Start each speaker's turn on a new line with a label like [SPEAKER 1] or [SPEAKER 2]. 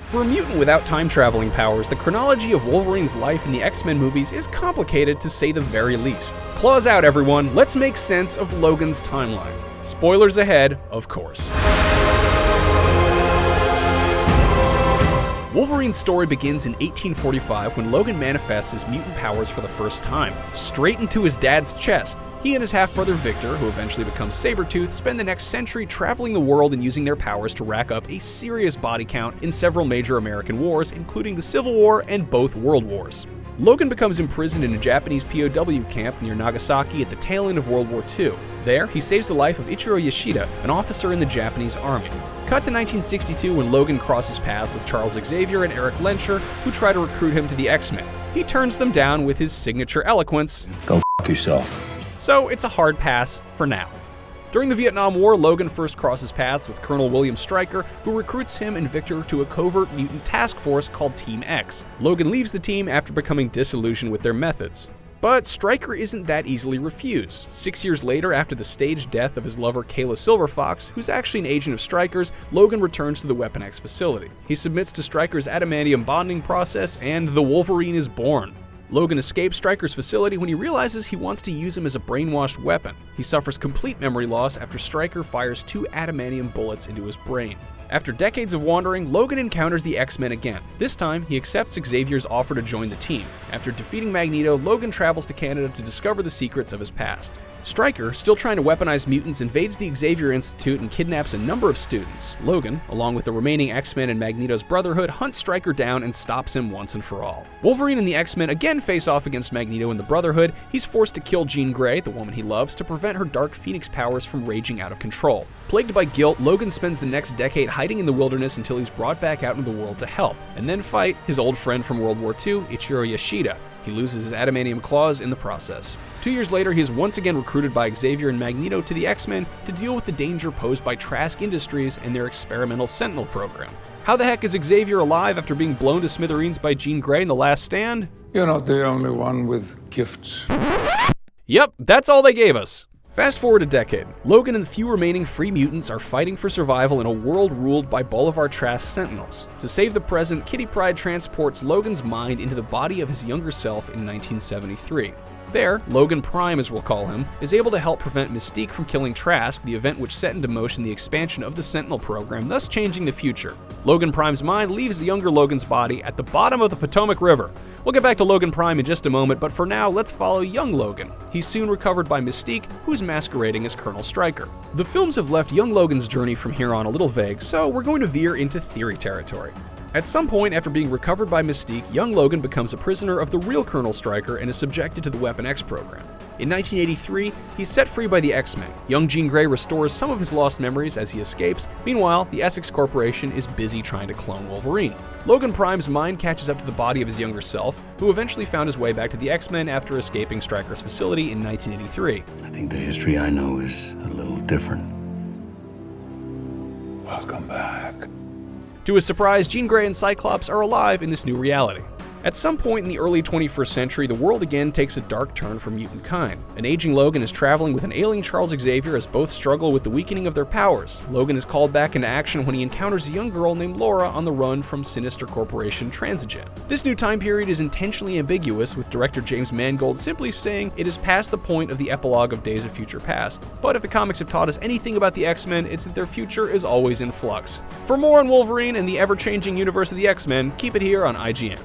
[SPEAKER 1] For a mutant without time-traveling powers, the chronology of Wolverine's life in the X-Men movies is complicated to say the very least. Claws out, everyone, let's make sense of Logan's timeline. Spoilers ahead, of course. Wolverine's story begins in 1845 when Logan manifests his mutant powers for the first time, straight into his dad's chest. He and his half-brother Victor, who eventually becomes Sabretooth, spend the next century traveling the world and using their powers to rack up a serious body count in several major American wars, including the Civil War and both World Wars. Logan becomes imprisoned in a Japanese POW camp near Nagasaki at the tail end of World War II. There, he saves the life of Ichiro Yashida, an officer in the Japanese army. Cut to 1962 when Logan crosses paths with Charles Xavier and Eric Lehnsherr, who try to recruit him to the X-Men. He turns them down with his signature eloquence.
[SPEAKER 2] Go f*** yourself.
[SPEAKER 1] So it's a hard pass for now. During the Vietnam War, Logan first crosses paths with Colonel William Stryker, who recruits him and Victor to a covert mutant task force called Team X. Logan leaves the team after becoming disillusioned with their methods. But Stryker isn't that easily refused. 6 years later, after the staged death of his lover Kayla Silverfox, who's actually an agent of Stryker's, Logan returns to the Weapon X facility. He submits to Stryker's adamantium bonding process, and the Wolverine is born. Logan escapes Stryker's facility when he realizes he wants to use him as a brainwashed weapon. He suffers complete memory loss after Stryker fires 2 adamantium bullets into his brain. After decades of wandering, Logan encounters the X-Men again. This time, he accepts Xavier's offer to join the team. After defeating Magneto, Logan travels to Canada to discover the secrets of his past. Stryker, still trying to weaponize mutants, invades the Xavier Institute and kidnaps a number of students. Logan, along with the remaining X-Men and Magneto's Brotherhood, hunts Stryker down and stops him once and for all. Wolverine and the X-Men again face off against Magneto and the Brotherhood. He's forced to kill Jean Grey, the woman he loves, to prevent her Dark Phoenix powers from raging out of control. Plagued by guilt, Logan spends the next decade hiding in the wilderness until he's brought back out into the world to help, and then fight his old friend from World War II, Ichiro Yashida. He loses his adamantium claws in the process. 2 years later, he is once again recruited by Xavier and Magneto to the X-Men to deal with the danger posed by Trask Industries and their experimental Sentinel program. How the heck is Xavier alive after being blown to smithereens by Jean Grey in The Last Stand?
[SPEAKER 3] You're not the only one with gifts.
[SPEAKER 1] Yep, that's all they gave us. Fast forward a decade. Logan and the few remaining free mutants are fighting for survival in a world ruled by Bolivar Trask Sentinels. To save the present, Kitty Pryde transports Logan's mind into the body of his younger self in 1973. There, Logan Prime, as we'll call him, is able to help prevent Mystique from killing Trask, the event which set into motion the expansion of the Sentinel program, thus changing the future. Logan Prime's mind leaves the younger Logan's body at the bottom of the Potomac River. We'll get back to Logan Prime in just a moment, but for now, let's follow young Logan. He's soon recovered by Mystique, who's masquerading as Colonel Stryker. The films have left young Logan's journey from here on a little vague, so we're going to veer into theory territory. At some point after being recovered by Mystique, young Logan becomes a prisoner of the real Colonel Stryker and is subjected to the Weapon X program. In 1983, he's set free by the X-Men. Young Jean Grey restores some of his lost memories as he escapes. Meanwhile, the Essex Corporation is busy trying to clone Wolverine. Logan Prime's mind catches up to the body of his younger self, who eventually found his way back to the X-Men after escaping Stryker's facility in 1983.
[SPEAKER 2] I think the history I know is a little different.
[SPEAKER 3] Welcome back.
[SPEAKER 1] To his surprise, Jean Grey and Cyclops are alive in this new reality. At some point in the early 21st century, the world again takes a dark turn for mutant kind. An aging Logan is traveling with an ailing Charles Xavier as both struggle with the weakening of their powers. Logan is called back into action when he encounters a young girl named Laura on the run from Sinister Corporation Transigen. This new time period is intentionally ambiguous, with director James Mangold simply saying it is past the point of the epilogue of Days of Future Past. But if the comics have taught us anything about the X-Men, it's that their future is always in flux. For more on Wolverine and the ever-changing universe of the X-Men, keep it here on IGN.